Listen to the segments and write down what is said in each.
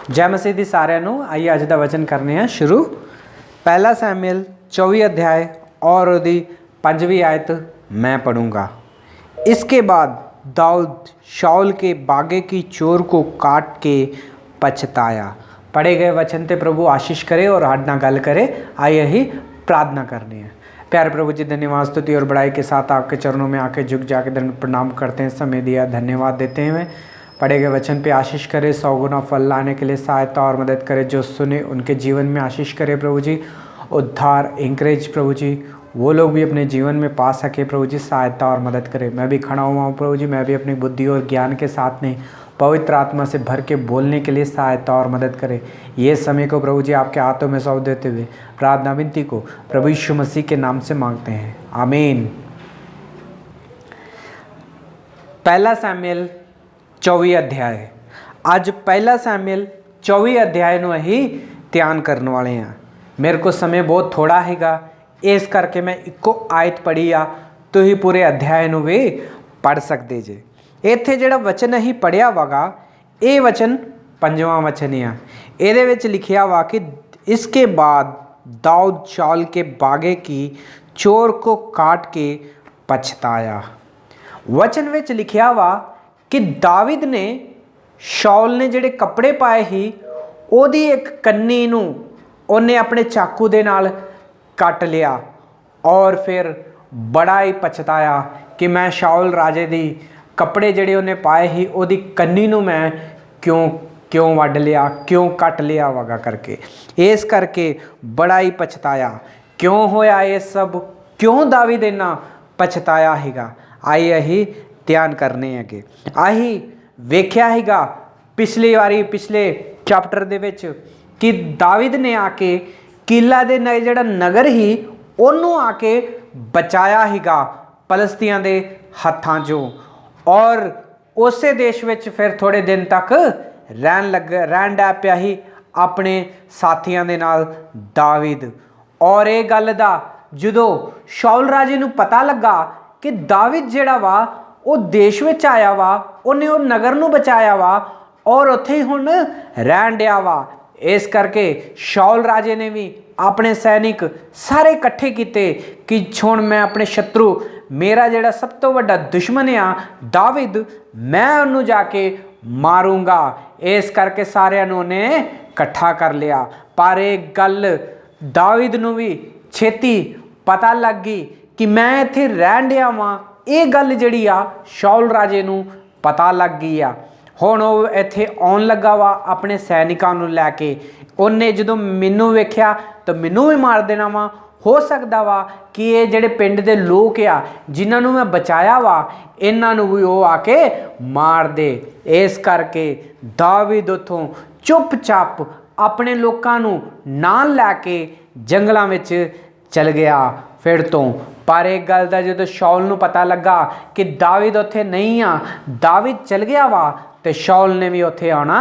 जय मसीह दी सारिਆਂ ਨੂੰ। आइए अज का वचन करने हैं शुरू। पहला सैमुएल 24 अध्याय और उसकी 5वीं आयत मैं पढ़ूंगा। इसके बाद दाऊद शाऊल के बागे की चोर को काट के पछताया। पढ़े गए वचन ते प्रभु आशीष करे और हड ना गल करे। आइए ही प्रार्थना करनी है। प्यारे प्रभु जी, धन्यवाद स्तुति और बड़ाई के साथ आपके चरणों में आके झुक जाके दंड प्रणाम करते हैं। समय दिया धन्यवाद देते हैं। पढ़े गए वचन पे आशीष करे, 100 गुना फल लाने के लिए सहायता और मदद करे। जो सुने उनके जीवन में आशीष करे प्रभु जी। उद्धार इंकरेज प्रभु जी वो लोग भी अपने जीवन में पा सके प्रभु जी। सहायता और मदद करे। मैं भी खड़ा हुआ हूँ प्रभु जी। मैं भी अपनी बुद्धि और ज्ञान के साथ नहीं, पवित्र आत्मा से भर के बोलने के लिए सहायता और मदद करे। ये समय को प्रभु जी आपके हाथों में सौंप देते हुए प्रार्थना विनती को प्रभु यीशु मसीह के नाम से मांगते हैं, आमीन। पहला सैमुएल 24 अध्याय। अज पहला सैमुएल 24 अध्याय ਨੂੰ ही ध्यान करने वाले हैं। मेरे को समय बहुत थोड़ा हैगा, इस करके मैं इको आयत पढ़ी आ तो ही पूरे अध्याय ਨੂੰ भी पढ़ सकते जे। ਇੱਥੇ ਜਿਹੜਾ वचन ਅਸੀਂ पढ़िया वागा, ये वचन 5वां वचन आ। ਇਹਦੇ ਵਿੱਚ लिखिया वा कि इसके बाद दाऊद शाऊल के बागे की चोर को काट के पछताया। वचन ਵਿੱਚ लिखिया वा कि दाविद ने शाऊल ने ਜਿਹੜੇ ਕੱਪੜੇ ਪਾਏ ਸੀ ਉਹਦੀ ਇੱਕ ਕੰਨੀ ਨੂੰ ਉਹਨੇ ਆਪਣੇ ਚਾਕੂ ਦੇ ਨਾਲ ਕੱਟ ਲਿਆ और फिर बड़ा ही पछताया कि मैं शाऊल राजे ਦੀ ਕੱਪੜੇ ਜਿਹੜੇ ਉਹਨੇ ਪਾਏ ਸੀ ਉਹਦੀ ਕੰਨੀ ਨੂੰ मैं क्यों ਵੱਢ ਲਿਆ, क्यों ਕੱਟ ਲਿਆ ਵਗਾ करके। इस करके बड़ा ही पछताया। क्यों होया ये सब, क्यों दाविद इन्ना पछताया हैगा। आइए अही ध्यान करने अगे। आही वेख्या हैगा पिछली वारी पिछले चैप्टर दे विच कि दाविद ने आके किला दे जिहड़ा नगर ही ਉਹਨੂੰ आके बचाया हैगा फलस्तीन दे हत्थां चों और उसे देश विच फिर थोड़े दिन तक रहन डै पिया ही अपने साथियों दे नाल दाविद। और ये गल दा जदों शाऊल राजे नूं पता लगा कि दाविद जिहड़ा वा वो देश विच आया वा, उन्हें वो नगर नूं बचाया वा और उत्थे ही हुण रहन दिया वा। इस करके शाऊल राजे ने भी अपने सैनिक सारे इकट्ठे किए कि हुण मैं अपने शत्रु, मेरा जिहड़ा सब तो वड्डा दुश्मन आ दाविद, मैं उन्होंने जाके मारूंगा। इस करके सारिਆਂ ਨੂੰ ने इकट्ठा कर लिया। पर एक गल दाविद नूं भी छेती पता लग गई कि मैं इत्थे रहन दिया वां। ये गल जिहड़ी आ शाऊल राजे नूं पता लग गई आ। हुण वो इत्थे आउण लगा वा अपने सैनिकां नूं लैके। उन्हें जदों मैनूं वेख्या तो मैनूं भी मार देना वा। हो सकता वा कि ये जिहड़े पिंड दे लोग आ जिन्हां नूं मैं बचाया वा इन्हां नूं भी वो आके मार दे। इस करके दाविद उत्थों चुपचाप अपने लोकां नूं नाल लैके जंगलां विच चल गया फिर तो। पर एक गल दा जदों शाऊल नूं पता लगा कि दाविद उत्थे नहीं आ, दाविद चल गया वा, तो शाऊल ने भी उत्थे आना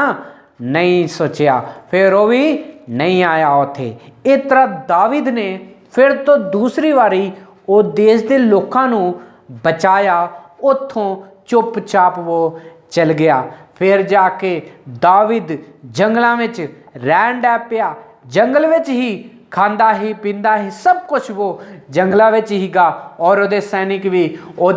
नहीं सोचिया, फिर वो भी नहीं आया उत्थे। इस तरह दाविद ने फिर तो दूसरी वारी वो देश के लोगों नूं बचाया। उत्थों चुपचाप वो चल गया। फिर जाके दाविद जंगलों में रहन डै पिया। जंगल में ही खांदा ही पींदा ही सब कुछ वो जंगलों में ही गा और वो सैनिक भी वो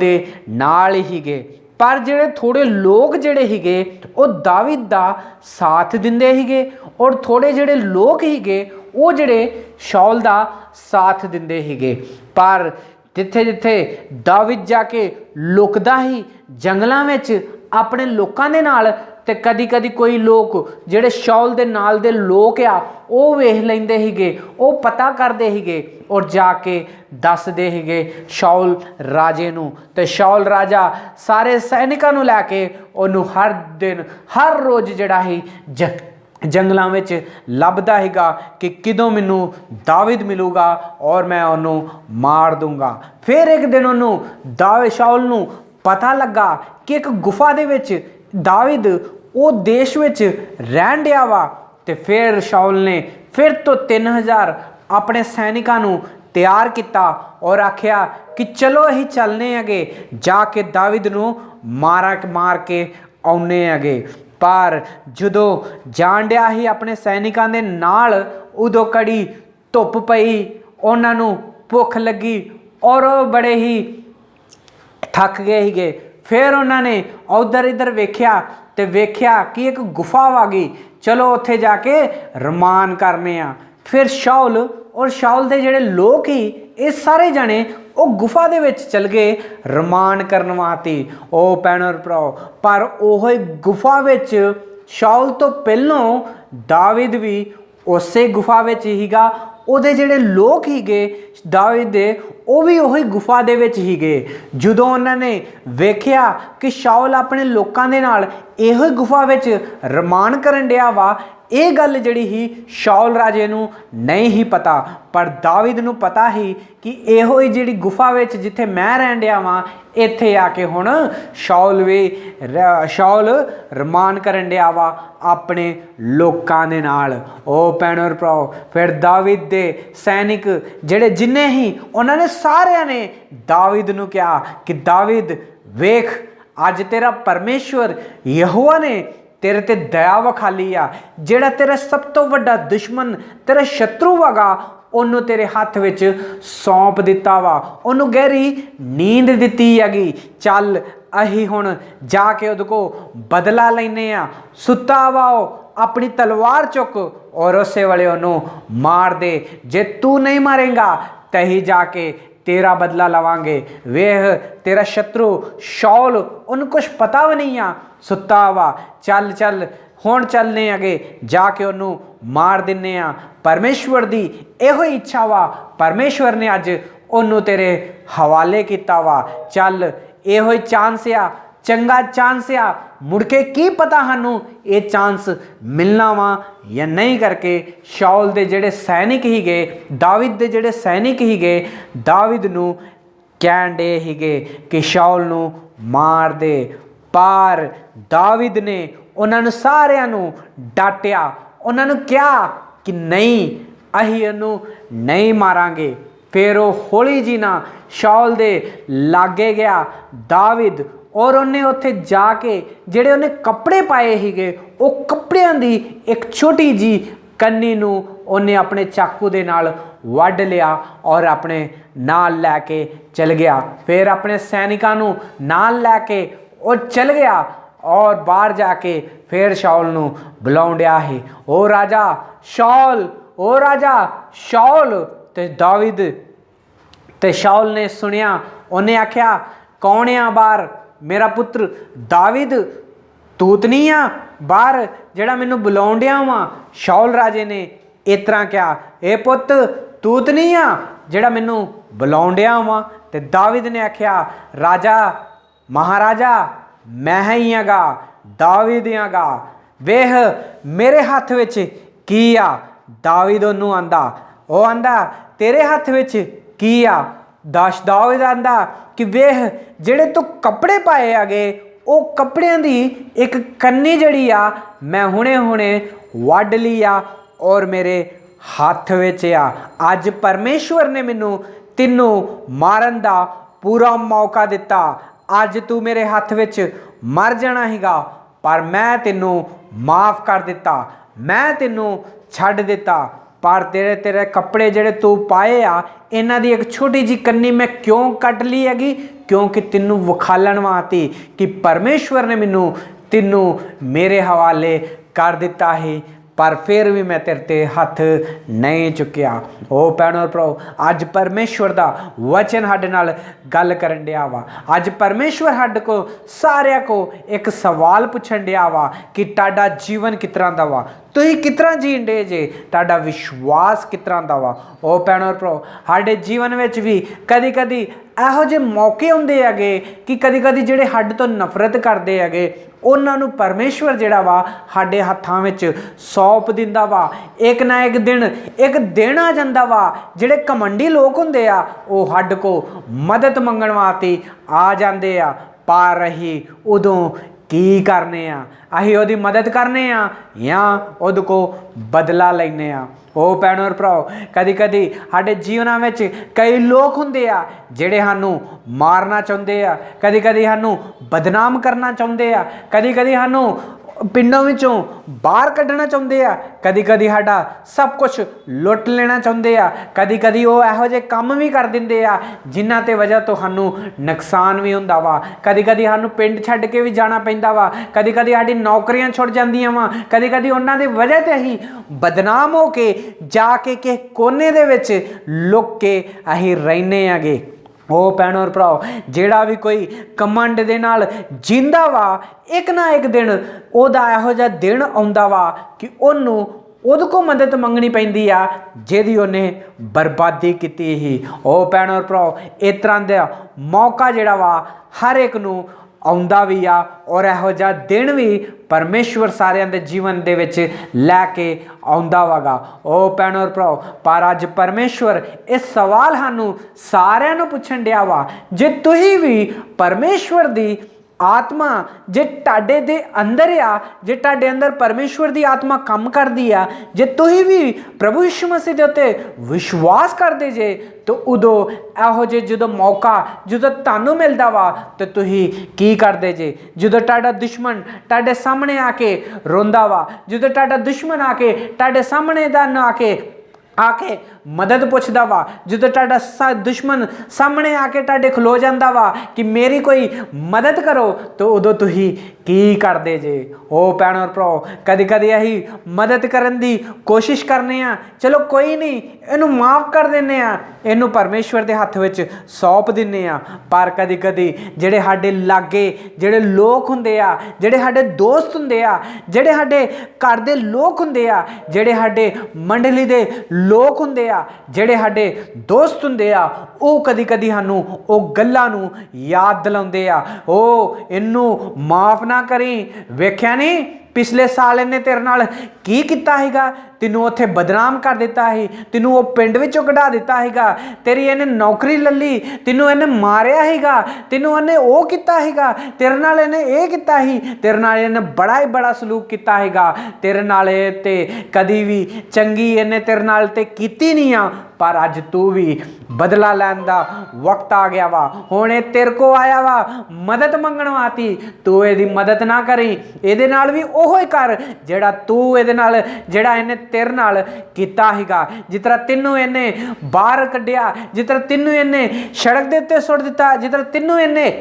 नाल ही गए। पर जिहड़े थोड़े लोग जिहड़े हीगे वो दाविद दा साथ दिंदे हीगे और थोड़े जिहड़े लोग हीगे वो जिहड़े शाऊल दा साथ दिंदे हीगे। पर जिथे जिथे दाविद जाके लुकदा ही जंगलों में अपने लोकां दे नाल, ते कदी कदी कोई लोग जिहड़े शाऊल दे नाल दे लोग आ वो वेख लैंदे हीगे, वो पता करदे हीगे और जाके दसदे हीगे शाऊल राजे नूं। ते शाऊल राजा सारे सैनिकां नूं लैके उहनूं हर दिन हर रोज़ जिहड़ा ही जंगलों में लभदा हैगा कि किदों मैनूं दाविद मिलूगा और मैं उन्हों मार दूंगा। फिर एक दिन उन्होंने शाऊल नूं पता लगा कि एक गुफा दे विच दाविद वो देश विच रहन दिया वा। ते फिर शाऊल ने फिर तो 3000 अपने सैनिकां नूं तैयार किया और आख्या कि चलो अही चलने अगे जाके दाविद नूं मार के आउने अगे। पर जदों जाण डिया ही अपने सैनिकां दे नाल उदों कड़ी धुप पई, उन्हां नूं भुख लगी और बड़े ही थक गए ही। फिर उन्होंने उधर इधर वेख्या तो वेख्या कि एक गुफा आ गई, चलो उत्थे जाके रमान करने आ। फिर शाउल और शाउल के जिहड़े लोग ही ये सारे जने वो गुफा दे विच चल गए रमान करन वास्ते। ओ भैणों भराओ, पर ओह गुफा विच शाउल तो पहलों दाविद भी उसे गुफा विच हीगा, ਉਹਦੇ ਜਿਹੜੇ ਲੋਕ ਹੀਗੇ ਦਾਵੀਦ ਦੇ ਉਹ ਵੀ ਉਹੀ ਗੁਫਾ ਦੇ ਵਿੱਚ ਹੀਗੇ। ਜਦੋਂ ਉਹਨਾਂ ਨੇ ਵੇਖਿਆ ਕਿ ਸ਼ਾਉਲ ਆਪਣੇ ਲੋਕਾਂ ਦੇ ਨਾਲ ਇਹੋ ਹੀ ਗੁਫਾ ਵਿੱਚ ਰਮਾਨ ਕਰਨ ਡਿਆ ਵਾ, ਇਹ ਗੱਲ ਜਿਹੜੀ ਹੀ ਸ਼ਾਉਲ ਰਾਜੇ ਨੂੰ ਨਹੀਂ ਹੀ ਪਤਾ, ਪਰ ਦਾਵੀਦ ਨੂੰ ਪਤਾ ਹੀ ਕਿ ਇਹੋ ਹੀ ਜਿਹੜੀ ਗੁਫਾ ਵਿੱਚ ਜਿੱਥੇ ਮੈਂ ਰਹਿਣ ਡਿਆ ਵਾਂ ਇੱਥੇ ਆ ਕੇ ਹੁਣ ਸ਼ਾਉਲ ਰਮਾਨ ਕਰਨ ਡਿਆ ਵਾ ਆਪਣੇ ਲੋਕਾਂ ਦੇ ਨਾਲ। ਉਹ ਭੈਣੋ ਭਰਾਓ, ਫਿਰ ਦਾਵੀਦ ਦੇ ਸੈਨਿਕ ਜਿਹੜੇ ਜਿੰਨੇ ਹੀ ਉਹਨਾਂ ਨੇ ਸਾਰਿਆਂ ਨੇ ਦਾਵੀਦ ਨੂੰ ਕਿਹਾ ਕਿ ਦਾਵੀਦ ਵੇਖ, ਅੱਜ ਤੇਰਾ ਪਰਮੇਸ਼ਵਰ ਯਹੋਵਾ ਨੇ तेरे ते दया विखाली आ। जेड़ा तेरा सब तो वड्डा दुश्मन तेरा शत्रु वागा ओनू तेरे हाथ विच सौंप दिता वा, ओनू गहरी नींद दिती हैगी। चल अही हुण जाके उहदे को बदला लैने आ। सुता वाओ अपनी तलवार चुक और उस वेले ओनू मार दे। जे तू नहीं मारेगा तही जाके तेरा बदला लवांगे। वेह तेरा शत्रु शाउल उन्हें कुछ पता भी नहीं आ, सुता वा। चल चल हुण चलने अगे जाके उन्होंने मार दिने आ। परमेश्वर दी इहो इच्छा वा, परमेश्वर ने अज उन्होंने तेरे हवाले किता वा। चल इहो ही चांस आ, चंगा चांस आ, मुड़ के की पता सानू ये चांस मिलना वा या नहीं। करके शाउल दे जेड़े सैनिक ही गए, दाविद दे जेड़े सैनिक ही गए, दाविद नू कहन डे ही गए कि शाउल नू मार दे। पर दाविद ने उन्होंने सारिਆਂ ਨੂੰ डांटिया, उन्होंने कहा कि नहीं अही इनू नहीं मारांगे। फिर वो हौली जी ना शाउल दे लागे गया दाविद, और उन्हें उत्थे जाके जेड़े उन्हें कपड़े पाए ही गए वो कपड़ियां दी एक छोटी जी कन्नी नू उन्हें अपने चाकू दे नाल वड लिया और अपने नाल लैके चल गया। फिर अपने सैनिकां नू नाल लैके और चल गया और बाहर जाके फिर शाउल नू बुलाउण डिया है, ओ राजा शाउल, ओ राजा शाउल। ते दाविद ते शाउल ने सुनिया, उन्हें आख्या कौन आ बाहर? मेरा पुत्र दाविद, तूत नहीं आ बाहर जेड़ा मैनू बुलाउण डिया वा? शाउल राजे ने इस तरह कहा, ए पुत तूत नहीं आ जेड़ा मैनू बुलाउण डिया वा? ते दाविद ने आख्या, राजा महाराजा मैं ही आगा, दाविद आगा। वेह मेरे हाथ विच की आ? दाविद ओनू आंदा, ओ आंदा तेरे हाथ विच की आ? दाविद आंदा कि वेह जेड़े तू कपड़े पाए आगे वो कपड़ियां दी एक कन्नी जड़ी आ मैं हुणे हुणे वड ली आ और मेरे हाथ विच आ। अज परमेश्वर ने मैनू तिन्नू मारन दा पूरा मौका दिता। अज तू मेरे हाथ विच मर जाना हैगा, पर मैं तेनू माफ़ कर दिता, मैं तेनू छड्ड दिता। पर तेरे तेरे कपड़े जेड़े तू पाए आ इन्हां दी एक छोटी जी कन्नी मैं क्यों कट ली हैगी? क्योंकि तेनू विखालन वास्ते कि परमेश्वर ने मैनू तेनू मेरे हवाले कर दिता है, पर फिर भी मैं तेरे ते हथ नहीं चुकिया। ओ भैणो भराओ, अज परमेश्वर दा वचन साडे नाल गल करन डिया वा। अज परमेश्वर साडे को सारिया को एक सवाल पुछन डिया वा कि तुहाडा जीवन किस तरह दा वा, तुसीं किस तरह जीण डे जे, तुहाडा विश्वास किस तरह दा वा। ओ भैणो भराओ, साडे जीवन विच भी कदी कदी ਇਹੋ ਜਿਹੇ मौके आउंदे हैगे कि कदी कदी ਜਿਹੜੇ ਸਾਡੇ ਤੋਂ नफरत ਕਰਦੇ ਹੈਗੇ ਉਹਨਾਂ ਨੂੰ परमेश्वर ਜਿਹੜਾ ਵਾ ਸਾਡੇ ਹੱਥਾਂ ਵਿੱਚ ਸੌਂਪ ਦਿੰਦਾ ਵਾ। ਇੱਕ ਨਾ ਇੱਕ ਦਿਨ ਆ ਜਾਂਦਾ ਵਾ ਜਿਹੜੇ ਘਮੰਡੀ ਲੋਕ ਹੁੰਦੇ ਆ ਉਹ ਸਾਡੇ ਕੋ ਮਦਦ ਮੰਗਣ ਵਾਸਤੇ ਆ ਜਾਂਦੇ ਆ, ਪਰ ਅਸੀਂ ਉਦੋਂ ਕੀ ਕਰਨੇ ਆ? ਅਸੀਂ ਉਹਦੀ ਮਦਦ ਕਰਨੇ ਆ ਜਾਂ ਉਹਦੇ ਕੋ ਬਦਲਾ ਲੈਨੇ ਆ? ओ भैणों भराओ, कदी कदी साडे जीवनां विच कई लोग हुंदे आ जिहड़े सानू मारना चाहुंदे आ, कदी कदी सानू बदनाम करना चाहुंदे आ, कदी कदी सानू ਪਿੰਡਾਂ ਵਿੱਚੋਂ ਬਾਹਰ ਕੱਢਣਾ ਚਾਹੁੰਦੇ ਆ, ਕਦੀ ਕਦੀ ਸਾਡਾ ਸਭ ਕੁਝ ਲੁੱਟ ਲੈਣਾ ਚਾਹੁੰਦੇ ਆ, ਕਦੀ ਕਦੀ ਉਹ ਇਹੋ ਜਿਹੇ ਕੰਮ ਵੀ ਕਰ ਦਿੰਦੇ ਆ ਜਿਨ੍ਹਾਂ ਤੇ ਵਜ੍ਹਾ ਤੋਂ ਸਾਨੂੰ ਨੁਕਸਾਨ ਵੀ ਹੁੰਦਾ ਵਾ। ਕਦੀ ਕਦੀ ਸਾਨੂੰ ਪਿੰਡ ਛੱਡ ਕੇ ਵੀ ਜਾਣਾ ਪੈਂਦਾ ਵਾ, ਕਦੀ ਕਦੀ ਸਾਡੀ ਨੌਕਰੀਆਂ ਛੁੱਟ ਜਾਂਦੀਆਂ ਵਾ, ਕਦੀ ਕਦੀ ਉਹਨਾਂ ਦੀ ਵਜ੍ਹਾ ਤੇ ਅਸੀਂ ਬਦਨਾਮ ਹੋ ਕੇ ਜਾ ਕੇ ਕਿਸੇ ਕੋਨੇ ਦੇ ਵਿੱਚ ਲੁਕ ਕੇ ਅਸੀਂ ਰਹਿੰਦੇ ਆਗੇ। ਉਹ ਭੈਣੋ ਔਰ ਭਰਾਓ, ਜਿਹੜਾ ਵੀ ਕੋਈ ਕਮੰਡ ਦੇ ਨਾਲ ਜਿੰਦਾ ਵਾ, ਇੱਕ ਨਾ ਇੱਕ ਦਿਨ ਉਹਦਾ ਇਹੋ ਜਿਹਾ ਦਿਨ ਆਉਂਦਾ ਵਾ ਕਿ ਉਹਨੂੰ ਉਹਦੇ ਕੋਲ ਮਦਦ ਮੰਗਣੀ ਪੈਂਦੀ ਆ ਜਿਹਦੀ ਉਹਨੇ ਬਰਬਾਦੀ ਕੀਤੀ ਸੀ। ਉਹ ਭੈਣੋ ਔਰ ਭਰਾਓ, ਇਸ ਤਰ੍ਹਾਂ ਦਾ ਮੌਕਾ ਜਿਹੜਾ ਵਾ ਹਰ ਇੱਕ ਨੂੰ ਆਉਂਦਾ ਵੀ ਆ, ਔਰ ਇਹੋ ਜਿਹਾ ਦਿਨ ਵੀ ਪਰਮੇਸ਼ਵਰ ਸਾਰਿਆਂ ਦੇ ਜੀਵਨ ਦੇ ਵਿੱਚ ਲੈ ਕੇ ਆਉਂਦਾ ਵਾਗਾ। ਉਹ ਭੈਣੋ ਔਰ ਭਰਾਓ, ਪਰ ਅੱਜ ਪਰਮੇਸ਼ਵਰ ਇਹ ਸਵਾਲ ਸਾਨੂੰ ਸਾਰਿਆਂ ਨੂੰ ਪੁੱਛਣ ਡਿਆ ਵਾ, ਜੇ ਤੁਸੀਂ ਵੀ ਪਰਮੇਸ਼ਵਰ ਦੀ ਆਤਮਾ ਜੇ ਤੁਹਾਡੇ ਦੇ ਅੰਦਰ ਆ, ਜੇ ਤੁਹਾਡੇ ਅੰਦਰ ਪਰਮੇਸ਼ਵਰ ਦੀ ਆਤਮਾ ਕੰਮ ਕਰਦੀ ਆ, ਜੇ ਤੁਸੀਂ ਵੀ ਪ੍ਰਭੂ ਯਿਸੂ ਮਸੀਹ ਦੇ ਉੱਤੇ ਵਿਸ਼ਵਾਸ ਕਰਦੇ ਜੇ, ਤਾਂ ਉਦੋਂ ਇਹੋ ਜਿਹੇ ਜਦੋਂ ਮੌਕਾ ਜਦੋਂ ਤੁਹਾਨੂੰ ਮਿਲਦਾ ਵਾ ਤਾਂ ਤੁਸੀਂ ਕੀ ਕਰਦੇ ਜੇ? ਜਦੋਂ ਤੁਹਾਡਾ ਦੁਸ਼ਮਣ ਤੁਹਾਡੇ ਸਾਹਮਣੇ ਆ ਕੇ ਰੋਂਦਾ ਵਾ, ਜਦੋਂ ਤੁਹਾਡਾ ਦੁਸ਼ਮਣ ਆ ਕੇ ਤੁਹਾਡੇ ਸਾਹਮਣੇ ਦਾ ਨਾ ਆ ਕੇ ਮਦਦ ਪੁੱਛਦਾ ਵਾ, ਜਦੋਂ ਤੁਹਾਡਾ ਦੁਸ਼ਮਣ ਸਾਹਮਣੇ ਆ ਕੇ ਤੁਹਾਡੇ ਖਲੋ ਜਾਂਦਾ ਵਾ ਕਿ ਮੇਰੀ ਕੋਈ ਮਦਦ ਕਰੋ, ਤਾਂ ਉਦੋਂ ਤੁਸੀਂ ਕੀ ਕਰਦੇ ਜੇ? ਉਹ ਭੈਣੋ ਔਰ ਭਰਾਓ, ਕਦੀ ਕਦੀ ਅਸੀਂ ਮਦਦ ਕਰਨ ਦੀ ਕੋਸ਼ਿਸ਼ ਕਰਨੇ ਆ, ਚਲੋ ਕੋਈ ਨਹੀਂ ਇਹਨੂੰ ਮਾਫ ਕਰ ਦਿੰਦੇ ਆ, ਇਹਨੂੰ ਪਰਮੇਸ਼ਵਰ ਦੇ ਹੱਥ ਵਿੱਚ ਸੌਂਪ ਦਿੰਦੇ ਆ। ਪਰ ਕਦੀ ਕਦੀ ਜਿਹੜੇ ਸਾਡੇ ਲਾਗੇ ਜਿਹੜੇ ਲੋਕ ਹੁੰਦੇ ਆ, ਜਿਹੜੇ ਸਾਡੇ ਦੋਸਤ ਹੁੰਦੇ ਆ, ਜਿਹੜੇ ਸਾਡੇ ਘਰ ਦੇ ਲੋਕ ਹੁੰਦੇ ਆ, ਜਿਹੜੇ ਸਾਡੇ ਮੰਡਲੀ ਦੇ ਲੋਕ ਹੁੰਦੇ ਆ, ਜਿਹੜੇ ਸਾਡੇ ਦੋਸਤ ਹੁੰਦੇ ਆ, ਉਹ ਕਦੀ ਕਦੀ ਸਾਨੂੰ ਉਹ ਗੱਲਾਂ ਨੂੰ ਯਾਦ ਦਿਲਾਉਂਦੇ ਆ, ਉਹ ਇਹਨੂੰ ਮਾਫ ਨਾ ਕਰੀ, ਵੇਖਿਆ ਨਹੀਂ ਪਿਛਲੇ ਸਾਲ ਇਹਨੇ ਤੇਰੇ ਨਾਲ ਕੀ ਕੀਤਾ ਹੈਗਾ, ਤੈਨੂੰ ਉੱਥੇ ਬਦਨਾਮ ਕਰ ਦਿੱਤਾ ਸੀ, ਤੈਨੂੰ ਉਹ ਪਿੰਡ ਵਿੱਚੋਂ ਕਢਾ ਦਿੱਤਾ ਹੈਗਾ, ਤੇਰੀ ਇਹਨੇ ਨੌਕਰੀ ਲੈ ਲਈ, ਤੈਨੂੰ ਇਹਨੇ ਮਾਰਿਆ ਹੈਗਾ, ਤੈਨੂੰ ਇਹਨੇ ਉਹ ਕੀਤਾ ਹੈਗਾ, ਤੇਰੇ ਨਾਲ ਇਹਨੇ ਇਹ ਕੀਤਾ ਸੀ, ਤੇਰੇ ਨਾਲ ਇਹਨੇ ਬੜਾ ਹੀ ਬੜਾ ਸਲੂਕ ਕੀਤਾ ਹੈਗਾ, ਤੇਰੇ ਨਾਲ ਇਹ ਤੇ ਕਦੀ ਵੀ ਚੰਗੀ ਇਹਨੇ ਤੇਰੇ ਨਾਲ ਤੇ ਕੀਤੀ ਨਹੀਂ ਆ, ਪਰ ਅੱਜ ਤੂੰ ਵੀ ਬਦਲਾ ਲੈਣ ਦਾ ਵਕਤ ਆ ਗਿਆ ਵਾ, ਹੁਣ ਇਹ ਤੇਰੇ ਕੋ ਆਇਆ ਵਾ ਮਦਦ ਮੰਗਣ ਵਾਸਤੇ, ਤੂੰ ਇਹਦੀ ਮਦਦ ਨਾ ਕਰੀ, ਇਹਦੇ ਨਾਲ ਵੀ ਉਹੋ ਹੀ ਕਰ ਜਿਹੜਾ ਤੂੰ ਇਹਦੇ ਨਾਲ ਜਿਹੜਾ ਇਹਨੇ ਤੇਰੇ ਨਾਲ ਕੀਤਾ ਹੈਗਾ। ਜਿਸ ਤਰ੍ਹਾਂ ਤੈਨੂੰ ਇਹਨੇ ਬਾਹਰ ਕੱਢਿਆ, ਜਿਸ ਤਰ੍ਹਾਂ ਤੈਨੂੰ ਇਹਨੇ ਸੜਕ ਦੇ ਉੱਤੇ ਸੁੱਟ ਦਿੱਤਾ, ਜਿਸ ਤਰ੍ਹਾਂ ਤੈਨੂੰ ਇਹਨੇ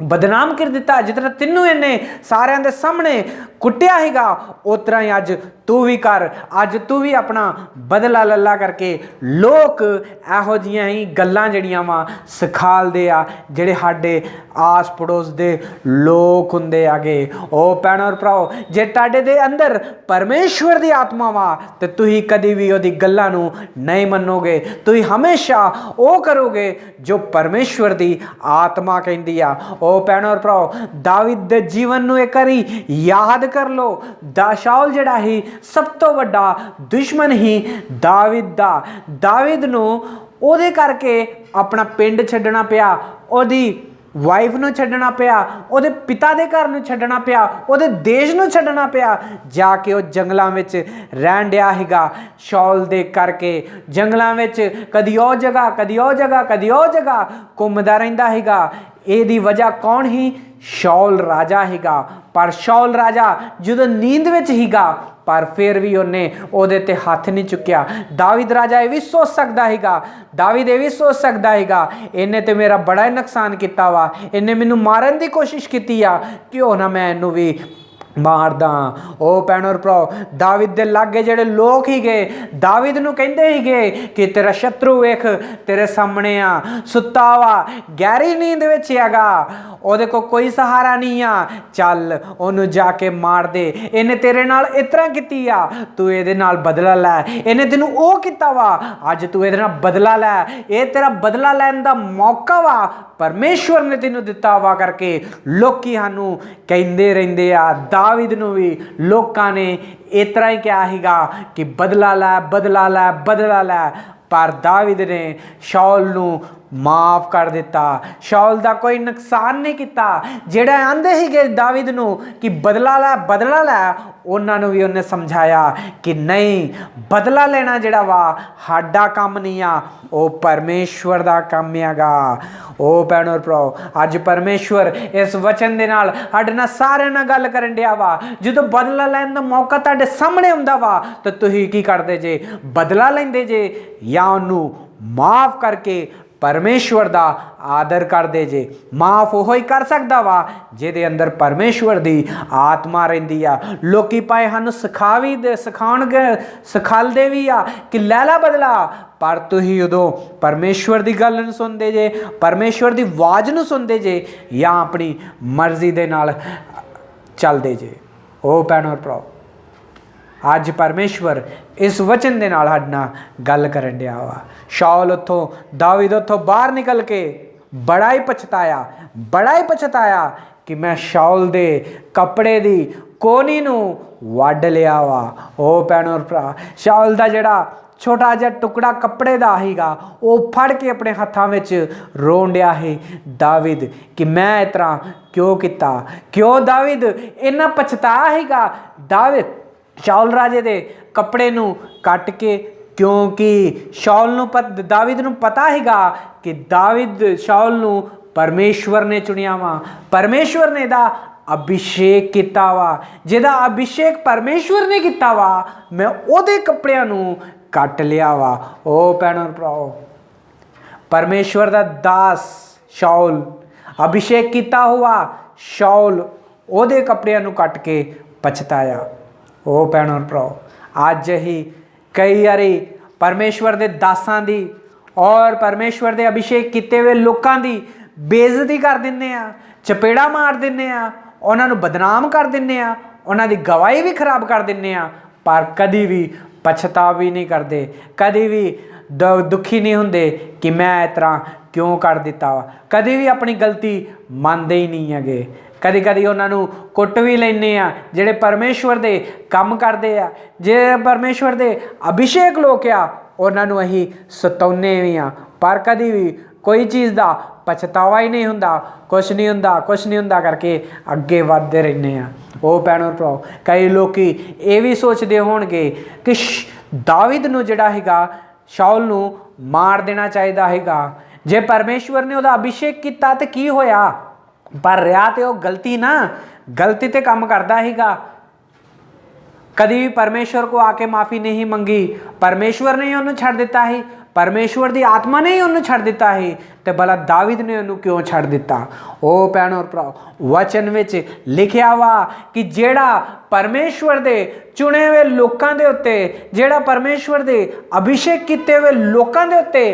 ਬਦਨਾਮ ਕਰ ਦਿੱਤਾ, ਜਿਸ ਤਰ੍ਹਾਂ ਤੈਨੂੰ ਇਹਨੇ ਸਾਰਿਆਂ ਦੇ ਸਾਹਮਣੇ ਕੁੱਟਿਆ ਹੈਗਾ, ਉਸ ਤਰ੍ਹਾਂ ਹੀ ਅੱਜ ਤੂੰ ਵੀ ਕਰ, ਅੱਜ ਤੂੰ ਵੀ ਆਪਣਾ ਬਦਲਾ ਲੱਲਾ ਕਰਕੇ। ਲੋਕ ਇਹੋ ਜਿਹੀਆਂ ਹੀ ਗੱਲਾਂ ਜਿਹੜੀਆਂ ਵਾ ਸਿਖਾਲਦੇ ਆ, ਜਿਹੜੇ ਸਾਡੇ ਆਸ ਪੜੋਸ ਦੇ ਲੋਕ ਹੁੰਦੇ ਆਗੇ। ਉਹ ਭੈਣੋ ਔਰ ਭਰਾਓ, ਜੇ ਤੁਹਾਡੇ ਦੇ ਅੰਦਰ ਪਰਮੇਸ਼ਵਰ ਦੀ ਆਤਮਾ ਵਾ ਤੇ ਤੁਸੀਂ ਕਦੀ ਵੀ ਉਹਦੀ ਗੱਲਾਂ ਨੂੰ ਨਹੀਂ ਮੰਨੋਗੇ, ਤੁਸੀਂ ਹਮੇਸ਼ਾ ਉਹ ਕਰੋਗੇ ਜੋ ਪਰਮੇਸ਼ਵਰ ਦੀ ਆਤਮਾ ਕਹਿੰਦੀ ਆ। ਉਹ ਭੈਣੋ ਔਰ ਭਰਾਓ, ਦਾਵੀਦ ਦੇ ਜੀਵਨ ਨੂੰ ਇੱਕ ਵਾਰੀ ਯਾਦ ਕਰ ਲਓ। ਸ਼ਾਉਲ ਜਿਹੜਾ ਹੀ ਸਭ ਤੋਂ ਵੱਡਾ ਦੁਸ਼ਮਣ ਹੀ ਦਾਵੀਦ ਦਾ, ਦਾਵੀਦ ਨੂੰ ਉਹਦੇ ਕਰਕੇ ਆਪਣਾ ਪਿੰਡ ਛੱਡਣਾ ਪਿਆ, ਉਹਦੀ ਵਾਈਫ ਨੂੰ ਛੱਡਣਾ ਪਿਆ, ਉਹਦੇ ਪਿਤਾ ਦੇ ਘਰ ਨੂੰ ਛੱਡਣਾ ਪਿਆ, ਉਹਦੇ ਦੇਸ਼ ਨੂੰ ਛੱਡਣਾ ਪਿਆ, ਜਾ ਕੇ ਉਹ ਜੰਗਲਾਂ ਵਿੱਚ ਰਹਿਣ ਡਿਆ ਹੈਗਾ। ਸ਼ਾਉਲ ਦੇ ਕਰਕੇ ਜੰਗਲਾਂ ਵਿੱਚ ਕਦੀ ਉਹ ਜਗ੍ਹਾ ਕਦੀ ਉਹ ਜਗ੍ਹਾ ਕਦੀ ਉਹ ਜਗ੍ਹਾ ਘੁੰਮਦਾ ਰਹਿੰਦਾ ਹੈਗਾ। ਇਹਦੀ ਵਜ੍ਹਾ ਕੌਣ ਹੀ? ਸ਼ਾਉਲ ਰਾਜਾ ਹੈਗਾ। ਪਰ ਸ਼ਾਉਲ ਰਾਜਾ ਜਦੋਂ ਨੀਂਦ ਵਿੱਚ ਹੀਗਾ, ਪਰ ਫਿਰ ਵੀ ਉਹਨੇ ਉਹਦੇ ਤੇ ਹੱਥ ਨਹੀਂ ਚੁੱਕਿਆ। ਦਾਵੀਦ ਰਾਜਾ ਇਹ ਵੀ ਸੋਚ ਸਕਦਾ ਹੈਗਾ, ਦਾਵੀਦ ਇਹ ਵੀ ਸੋਚ ਸਕਦਾ ਹੈਗਾ, ਇਹਨੇ ਤੇ ਮੇਰਾ ਬੜਾ ਹੀ ਨੁਕਸਾਨ ਕੀਤਾ ਵਾ, ਇਹਨੇ ਮੈਨੂੰ ਮਾਰਨ ਦੀ ਕੋਸ਼ਿਸ਼ ਕੀਤੀ ਆ, ਕਿਉਂ ਨਾ ਮੈਂ ਇਹਨੂੰ ਵੀ ਮਾਰਦਾ। ਉਹ ਭੈਣੋ ਔਰ ਭਰਾਓ, ਦਾਵੀਦ ਦੇ ਲਾਗੇ ਜਿਹੜੇ ਲੋਕ ਹੀਗੇ ਦਾਵੀਦ ਨੂੰ ਕਹਿੰਦੇ ਹੀਗੇ ਕਿ ਤੇਰਾ ਸ਼ਤਰੂ ਵੇਖ ਤੇਰੇ ਸਾਹਮਣੇ ਆ, ਸੁੱਤਾ ਵਾ, ਗਹਿਰੀ ਨੀਂਦ ਵਿੱਚ ਹੈਗਾ, ਉਹਦੇ ਕੋਲ ਕੋਈ ਸਹਾਰਾ ਨਹੀਂ ਆ, ਚੱਲ ਉਹਨੂੰ ਜਾ ਕੇ ਮਾਰ ਦੇ, ਇਹਨੇ ਤੇਰੇ ਨਾਲ ਇਸ ਤਰ੍ਹਾਂ ਕੀਤੀ ਆ, ਤੂੰ ਇਹਦੇ ਨਾਲ ਬਦਲਾ ਲੈ, ਇਹਨੇ ਤੈਨੂੰ ਉਹ ਕੀਤਾ ਵਾ, ਅੱਜ ਤੂੰ ਇਹਦੇ ਨਾਲ ਬਦਲਾ ਲੈ, ਇਹ ਤੇਰਾ ਬਦਲਾ ਲੈਣ ਦਾ ਮੌਕਾ ਵਾ, ਪਰਮੇਸ਼ਵਰ ਨੇ ਤੈਨੂੰ ਦਿੱਤਾ ਵਾ ਕਰਕੇ ਲੋਕੀ ਸਾਨੂੰ ਕਹਿੰਦੇ ਰਹਿੰਦੇ ਆ। ਦਾਵੀਦ ਨੂੰ ਵੀ ਲੋਕਾਂ ਨੇ ਇਸ ਤਰ੍ਹਾਂ ਹੀ ਕਿਹਾ ਸੀਗਾ ਕਿ ਬਦਲਾ ਲੈ ਬਦਲਾ ਲੈ ਬਦਲਾ ਲੈ, ਪਰ ਦਾਵੀਦ ਨੇ ਸ਼ਾਉਲ ਨੂੰ माफ़ कर दिता। शाऊल का कोई नुकसान नहीं किया। जेड़ा आंदे ही दाविद नू कि बदला लै उन्होंने भी उन्हें समझाया कि नहीं, बदला लेना जड़ा वा साडा काम नहीं आ, वो परमेश्वर का काम हैगा। ओ भैणो भराओ, अज परमेश्वर इस वचन दे नाल साडे नाल सारे नाल गल करन दिया वा। जो बदला लैन दा मौका तुहाडे सामने हुंदा वा तो तुसीं की करदे जे? बदला लैंदे जे या उन्नू माफ़ करके परमेश्वर का आदर करते जे? माफ़ वो ही कर सकता वा जिहदे अंदर परमेश्वर की आत्मा रहिंदी आ। लोकी भाएं सानू सिखालदे भी आ कि लै ला बदला, पर तुसीं उदों परमेश्वर की गल नहीं सुनते जे, परमेश्वर की आवाज़ नहीं सुनते जे, या अपनी मर्जी दे नाल चलदे जे। ओ भैणो भराओ, अज परमेश्वर इस वचन के नाल साडे नाल गल करन दिया वा। शाऊल उत्थों दाविद उत्थों बाहर निकल के बड़ा ही पछताया कि मैं शाऊल दे कपड़े दी कोनी नू वड लिया वा। ओ भैणो भरा, शाऊल दा जड़ा छोटा जिहा टुकड़ा कपड़े का हीगा वो फड़ के अपने हत्थां विच रोन दिया है दाविद कि मैं इस तरह क्यों किया। क्यों दाविद इन्ना पछताया हीगा? दाविद शाऊल राजे दे कपड़े नू कट के, क्योंकि शाऊल नू दाविद नू पता हैगा कि दाविद शाऊल नू परमेश्वर ने चुनिया वा, परमेश्वर ने दा अभिषेक किया वा। जिहदा अभिषेक परमेश्वर ने किया वा, मैं ओदे कपड़ियां नू कट लिया वा। ओ भैणो भराओ, परमेश्वर दा दास शाऊल, अभिषेक किया हुआ शाऊल ओदे कपड़ियां नू कट के पछताया। ओ भैणो भराओ, अज ही कई बारी परमेश्वर के दासां दी और परमेश्वर के अभिषेक किए हुए लोगों की बेइज्जती कर दिंदे आ, चपेड़ा मार दिंदे आ, उन्होंने बदनाम कर दिंदे आ, उन्हों की गवाही भी खराब कर दिंदे आ, पर कभी भी पछतावा नहीं करते, कभी भी दुखी नहीं होंदे कि मैं इस तरह क्यों कर दिता वा। कभी भी अपनी गलती मानते ही नहीं है। कदी कदी उन्होंने कुट भी लेने आ जेड़े परमेश्वर दे काम करते आ, जे परमेश्वर दे अभिषेक लोग आ उन्होंने अहीं सताउने भी आ, पर कदी भी कोई चीज़ का पछतावा ही नहीं हुंदा, कुछ नहीं हुंदा करके अगे बढ़ते रहने आ। ओ भैणो भराओ, कई लोग ये भी सोचते होणगे कि दाविद नूं जिहड़ा हैगा शाऊल नूं मार देना चाहिए हैगा, जे परमेश्वर ने उहदा अभिषेक किया तो की होया, पर रहा तो वह गलती ना, गलती तो काम करता हैगा। कभी भी परमेश्वर को आके माफ़ी नहीं मंगी, परमेश्वर ने ही उन्हें छड़ दिता है, परमेश्वर की आत्मा ने ही उन्हें छड़ दिता है, तो भला दाविद ने उन्हें क्यों छड़ दिता? ओ भैणो भराओ, वचन विच लिखिया वा कि जेड़ा परमेश्वर दे चुने हुए लोगों के उत्ते, जेड़ा परमेश्वर दे अभिषेक किए हुए लोगों के उत्ते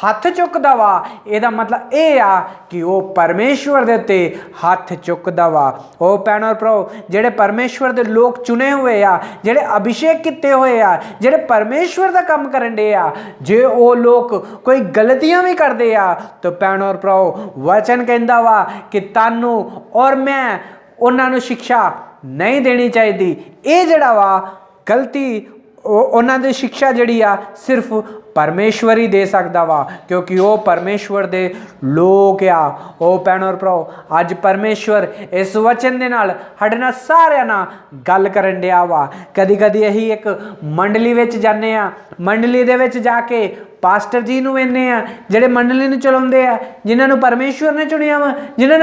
हथ चुकदा वा, इहदा मतलब यह आ कि वह परमेश्वर दे उत्ते हथ चुकदा वा। ओ भैणो भराओ, जेड़े परमेश्वर दे लोग चुने हुए आ, जेड़े अभिषेक किए हुए आ, जेड़े परमेश्वर का काम करन दे आ, जे वो लोग कोई गलतियां भी करते आ तो भैणो भराओ वचन कहंदा वा कि तानू और मैं उन्होंने शिक्षा नहीं देनी चाहिए। ये जड़ा वा गलती उन्होंने शिक्षा जड़ी आ सिर्फ परमेश्वर ही दे सकता वा, क्योंकि वो परमेश्वर दे लोग आ। ओ भैणो भराओ, अज परमेश्वर इस वचन दे नाल साडे नाल सारिआं नाल गल करन दिया वा। कदी कदी असीं एक मंडली विच जाने आ, मंडली दे विच जाके पास्टर जी नूं वेखने आ जिहड़े मंडली नूं चलाउंदे आ, जिन्हां नूं परमेश्वर ने चुनिया वा, जिन्हां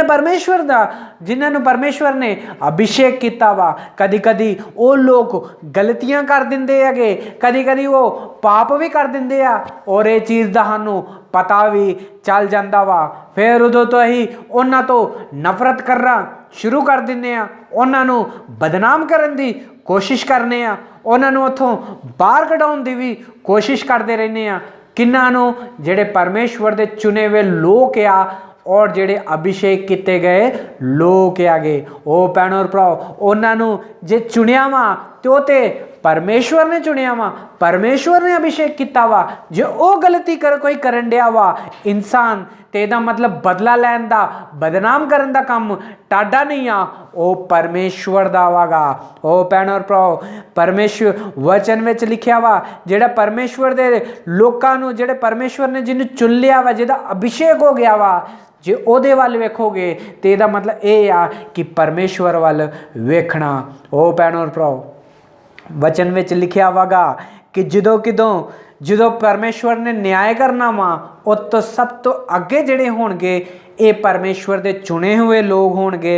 नूं परमेश्वर ने अभिषेक किया वा। कदी कदी वो लोग गलतियां कर दिंदे हैगे, कदी कदी वो पाप भी कर दिंदे आ, और ये चीज़ दा सानूं पता भी चल जाता वा। फिर उदों तो असीं उन्हां तो नफरत करना शुरू कर दिंदे आ, उन्हां नूं बदनाम करन दी कोशिश करने आ, उन्हां नूं उत्थों बाहर कढाउण दी भी कोशिश करते रहने आ। किन्हां नूं? जिहड़े परमेश्वर दे चुने हुए लोग आ और जिहड़े अभिषेक किए गए लोग आगे। ओ भैणो भराओ, उन्हां नूं जे चुनिया वा तो परमेश्वर ने चुनिया वा, परमेश्वर ने अभिषेक किया वा। जो वो गलती कोई करन दिया वा इंसान, तो यदा मतलब बदला लैन का, बदनाम करन का काम टाडा नहीं आ, वो परमेश्वर दा वागा। ओ भैन और भराओ, परमेश्वर वचन में लिखिया वा, जेड़ा परमेश्वर दे लोकां नूं, जेड़े परमेश्वर ने जिन्होंने चुन लिया वा, जिहदा अभिषेक हो गया वा, जे ओदे वाल वेखोगे तो यदा मतलब ये आ कि परमेश्वर वाल वेखना। ओ भैन और भराओ, वचन में लिखिया वागा कि जो परमेश्वर ने न्याय करना वा, उस तो सब तो अगे जड़े होणगे ये परमेश्वर के चुने हुए लोग होणगे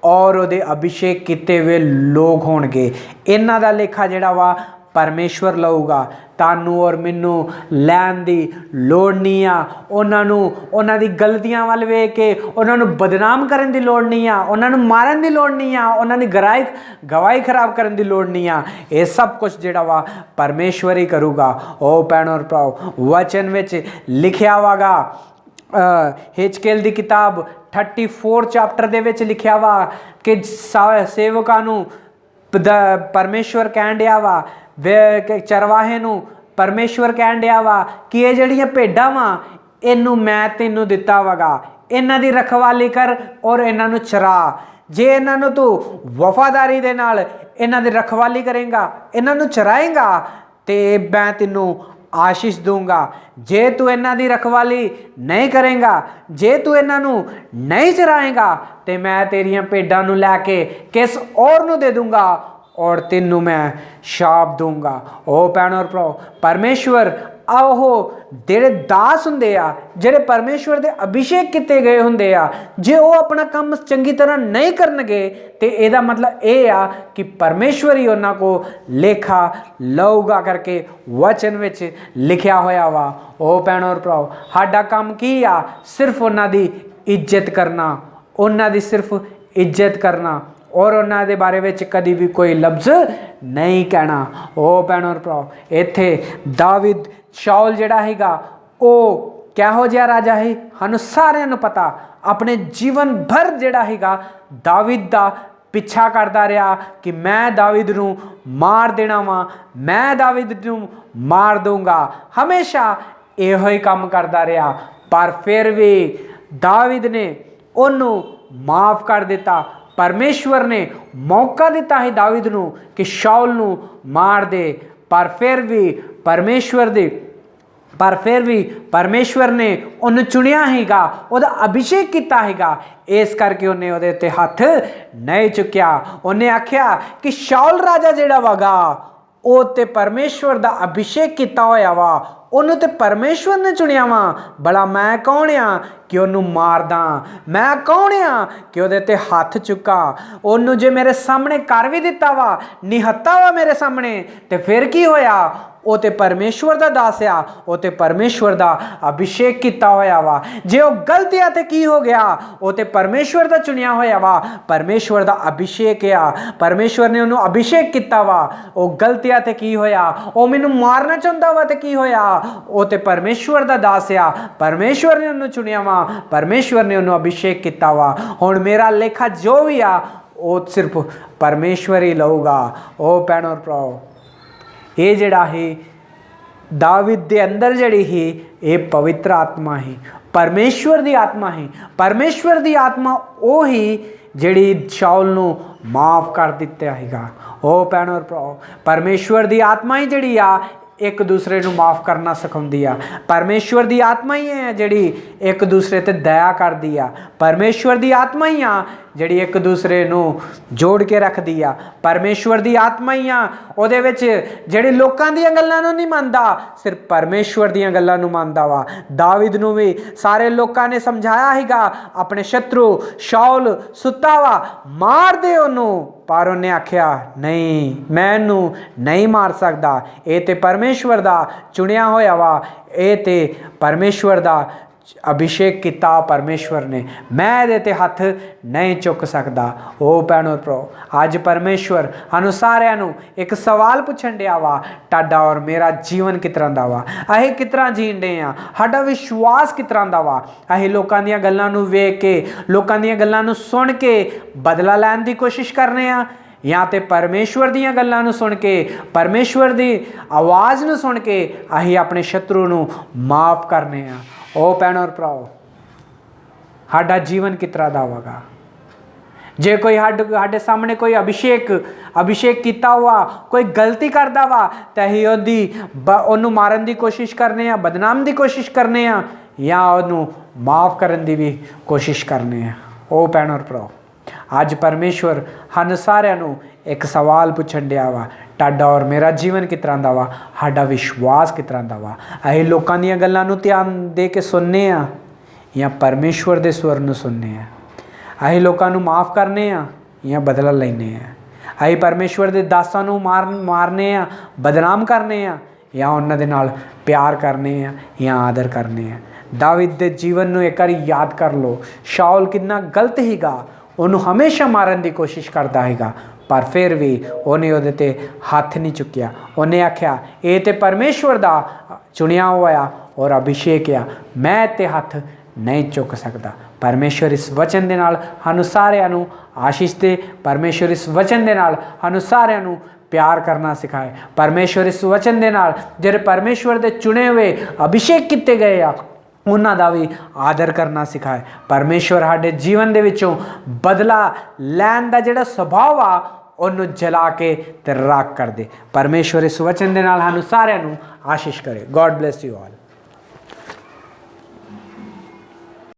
और उहदे अभिषेक किए हुए लोग होणगे। इन्हां दा लेखा जिहड़ा वा परमेश्वर लऊगा। तानू और मैनू लैन दी लोड़ नहीं आ, उन्हां दी गलतियां वाल वेख के उन्हां नू बदनाम करन दी लोड़ नहीं आ, उन्हां नू मारन दी लोड़ नहीं आ, उन्हां दी गवाही खराब करन दी लोड़ नहीं आ। ये सब कुछ जिहड़ा वा परमेश्वर ही करूगा। ओ भैन और भराओ, वचन विच लिखिया वागा, हिजकेल दी किताब 34 चैप्टर दे विच लिखिया वा कि सेवकां नू परमेश्वर कहन दिया वा, वे चरवाहे नू परमेश्वर कहन दिया वा कि ये जड़ियां भेडां वा, इनू मैं तैनू दिता वगा, इन्हां दी रखवाली कर और इन्हां नू चरा। जे इन्हां नू तू वफादारी दे नाल इन्हां दी रखवाली करेंगा, इन्हां नू चराएंगा, ते मैं तैनू आशीष दूंगा। जे तू इन्हां दी रखवाली नहीं करेंगा, जे तू इन्हां नू नहीं चराएंगा, तो मैं तेरियां भेडां नू लैके किस और नू दे दूंगा और तेनू मैं शाप दूंगा। ओ भैन और भराओ, परमेश्वर आहो जेड़े दास हुंदे आ, जेड़े परमेश्वर दे अभिषेक किए गए हुंदे आ, जे वो अपना काम चंगी तरह नहीं करनगे तो ਇਹਦਾ मतलब ये आ कि परमेश्वर ही उन्हां को लेखा लऊगा करके वचन विच लिखिया होया वा। ओ भैन और भराओ, साडा काम की आ? सिर्फ उन्हां दी इज्जत करना, उन्हां दी सिर्फ इज्जत करना और उन्हां दे बारे में कभी भी कोई लफ्ज़ नहीं कहना। ओ भैन और भराओ, इत्थे दाविद शाऊल जिहड़ा हैगा वो किहो जिहा राजा है, सानूं सारिआं नूं पता। अपने जीवन भर जिहड़ा हैगा दाविद दा पिछा करदा रहा कि मैं दाविद नूं मार देना वा, मैं दाविद नूं मार दूंगा, हमेशा इहो ही काम करदा रहा। पर फिर भी दाविद ने उन्हों माफ़ कर दिता। परमेश्वर ने मौका दिता है दाविद नूं कि शाऊल नूं मार दे, पर फिर भी परमेश्वर ने उन्हें चुनिया हैगा, उहदा अभिषेक किया हैगा, इस करके उन्हें उहदे उत्ते हथ नहीं चुकिया। उन्हें आख्या कि शाऊल राजा जिहड़ा वागा वो ते परमेश्वर दा अभिषेक किया होया वा, उन्होंने तो परमेश्वर ने चुनिया वा, भला मैं कौन आ कि उन्हों मार दा, मैं कौन आ कि उहदे ते हथ चुका। उन्हों जे मेरे सामने कर भी दिता वा, निहत्ता वा मेरे सामने, तो फिर की होया? वो तो परमेश्वर दा दास आ, वो तो परमेश्वर दा अभिषेक किया होया वा। जे वो गलत आ तो की हो गया? वो तो परमेश्वर दा चुनिया होया वा, परमेश्वर दा अभिषेक आ, परमेश्वर ने उन्होंने अभिषेक किया वा। वो गलत आ तो की होया? वो मैनू मारना चाहता वा तो की होया? वो तो परमेश्वर दा दास आ, परमेश्वर ने उन्होंने चुनिया वा, परमेश्वर ने उन्होंने अभिषेक किया वा। हुण मेरा लेखा जो भी आ वो सिर्फ परमेश्वर ही लऊगा। ओ भैन और भराओ, ये जिहड़ा है दाविद दे अंदर जिहड़ी ही ये पवित्र आत्मा है, परमेश्वर दी आत्मा है। परमेश्वर दी आत्मा वो ही जिहड़ी शाऊल नूं माफ़ कर दिता हैगा। ओ भैन और भराओ, परमेश्वर दी आत्मा ही जिहड़ी आ एक दूसरे नूं माफ़ करना सिखाउंदी आ। परमेश्वर दी आत्मा ही है जिहड़ी एक दूसरे ते दया करदी आ। परमेश्वर दी आत्मा ही आ जिहड़ी एक दूसरे नूं जोड़ के रखदी आ। परमेश्वर दी आत्मा ही आ उहदे विच जिहड़ी लोकां दीयां गल्लां नूं नहीं मनदा, सिर्फ परमेश्वर दीयां गल्लां नूं मनदा वा। दाविद नूं भी सारे लोकां ने समझाया हैगा, अपने शत्रु शाऊल सुत्ता वा, मार दे उहनूं, पर उन्हें आख्या नहीं, मैं इहनूं नहीं मार सकदा, ये तो परमेश्वर दा चुनिया होया वा, ये तो परमेश्वर दा अभिषेक किया परमेश्वर ने, मैं ये ते हथ नहीं चुक सकता। ओ भैन और भराओ, अज परमेश्वर सानूं सारिआं नूं एक सवाल पुछण दिया वा, ताडा और मेरा जीवन किस तरह दा वा, असीं किस तरह जीण डे आ, साडा विश्वास किस तरह दा वा। असीं लोकां दीयां गल्लां नूं वेख के, लोकां दीयां गल्लां नूं सुण के बदला लैण दी कोशिश करने आ, ਜਾਂ ਤੇ ਪਰਮੇਸ਼ਵਰ ਦੀਆਂ ਗੱਲਾਂ ਨੂੰ ਸੁਣ ਕੇ, ਪਰਮੇਸ਼ਵਰ ਦੀ ਆਵਾਜ਼ ਨੂੰ ਸੁਣ ਕੇ ਅਸੀਂ ਆਪਣੇ ਸ਼ਤਰੂ ਨੂੰ ਮਾਫ ਕਰਨੇ ਆ। ਉਹ ਭੈਣੋ ਔਰ ਭਰਾਓ, ਸਾਡਾ ਜੀਵਨ ਕਿਸ ਤਰ੍ਹਾਂ ਦਾ ਹੋਵੇਗਾ? ਜੇ ਕੋਈ ਸਾਡੇ ਸਾਹਮਣੇ ਕੋਈ ਅਭਿਸ਼ੇਕ ਕੀਤਾ हुआ ਕੋਈ ਗਲਤੀ ਕਰਦਾ ਵਾ ਤਾਂ ਅਸੀਂ ਉਹਨੂੰ ਮਾਰਨ ਦੀ ਕੋਸ਼ਿਸ਼ ਕਰਨੇ ਆ, ਬਦਨਾਮ ਦੀ ਕੋਸ਼ਿਸ਼ ਕਰਨੇ ਆ, ਜਾਂ ਉਹਨੂੰ ਮਾਫ ਕਰਨ ਦੀ ਵੀ ਕੋਸ਼ਿਸ਼ ਕਰਨੇ ਆ। ਉਹ ਭੈਣੋ ਔਰ ਭਰਾਓ, ਅੱਜ ਪਰਮੇਸ਼ਵਰ ਸਾਨੂੰ ਸਾਰਿਆਂ ਨੂੰ ਇੱਕ ਸਵਾਲ ਪੁੱਛਣ ਡਿਆ ਵਾ, ਤੁਹਾਡਾ ਔਰ ਮੇਰਾ ਜੀਵਨ ਕਿਸ ਤਰ੍ਹਾਂ ਦਾ ਵਾ, ਸਾਡਾ ਵਿਸ਼ਵਾਸ ਕਿਸ ਤਰ੍ਹਾਂ ਦਾ ਵਾ? ਅਸੀਂ ਲੋਕਾਂ ਦੀਆਂ ਗੱਲਾਂ ਨੂੰ ਧਿਆਨ ਦੇ ਕੇ ਸੁਣਨੇ ਆ ਜਾਂ ਪਰਮੇਸ਼ਵਰ ਦੇ ਸਵਰ ਨੂੰ ਸੁਣਨੇ ਆ? ਅਸੀਂ ਲੋਕਾਂ ਨੂੰ ਮਾਫ ਕਰਨੇ ਆ ਜਾਂ ਬਦਲਾ ਲੈਨੇ ਆ? ਅਸੀਂ ਪਰਮੇਸ਼ਵਰ ਦੇ ਦਾਸਾਂ ਨੂੰ ਮਾਰਨੇ ਆ, ਬਦਨਾਮ ਕਰਨੇ ਆ, ਜਾਂ ਉਹਨਾਂ ਦੇ ਨਾਲ ਪਿਆਰ ਕਰਨੇ ਆ ਜਾਂ ਆਦਰ ਕਰਨੇ ਆ? ਦਾਵੀਦ ਦੇ ਜੀਵਨ ਨੂੰ ਇੱਕ ਵਾਰੀ ਯਾਦ ਕਰ ਲਓ। ਸ਼ਾਉਲ ਕਿੰਨਾ ਗਲਤ ਹੀਗਾ, ਉਹਨੂੰ ਹਮੇਸ਼ਾ ਮਾਰਨ ਦੀ ਕੋਸ਼ਿਸ਼ ਕਰਦਾ ਹੈਗਾ, ਪਰ ਫਿਰ ਵੀ ਉਹਨੇ ਉਹਦੇ ਤੇ ਹੱਥ ਨਹੀਂ ਚੁੱਕਿਆ। ਉਹਨੇ ਆਖਿਆ ਇਹ ਤੇ ਪਰਮੇਸ਼ਵਰ ਦਾ ਚੁਣਿਆ ਹੋਇਆ ਔਰ ਅਭਿਸ਼ੇਕ ਆ, ਮੈਂ ਤੇ ਹੱਥ ਨਹੀਂ ਚੁੱਕ ਸਕਦਾ। ਪਰਮੇਸ਼ਵਰ ਇਸ ਵਚਨ ਦੇ ਨਾਲ ਸਾਨੂੰ ਸਾਰਿਆਂ ਨੂੰ ਆਸ਼ੀਸ਼ ਦੇ। ਪਰਮੇਸ਼ਵਰ ਇਸ ਵਚਨ ਦੇ ਨਾਲ ਸਾਨੂੰ ਸਾਰਿਆਂ ਨੂੰ ਪਿਆਰ ਕਰਨਾ ਸਿਖਾਏ। ਪਰਮੇਸ਼ਵਰ ਇਸ ਵਚਨ ਦੇ ਨਾਲ ਜਿਹੜੇ ਪਰਮੇਸ਼ਵਰ ਦੇ ਚੁਣੇ ਹੋਏ ਅਭਿਸ਼ੇਕ ਕੀਤੇ ਗਏ ਆ, ਉਹਨਾਂ ਦਾ ਵੀ ਆਦਰ ਕਰਨਾ ਸਿਖਾਏ। ਪਰਮੇਸ਼ਵਰ ਸਾਡੇ ਜੀਵਨ ਦੇ ਵਿੱਚੋਂ ਬਦਲਾ ਲੈਣ ਦਾ ਜਿਹੜਾ ਸੁਭਾਅ ਆ ਉਹਨੂੰ ਜਲਾ ਕੇ ਤੇ ਰਾਖ ਕਰ ਦੇ। ਪਰਮੇਸ਼ਵਰ ਇਸ ਵਚਨ ਦੇ ਨਾਲ ਸਾਨੂੰ ਸਾਰਿਆਂ ਨੂੰ ਆਸ਼ੀਸ਼ ਕਰੇ। God bless you all.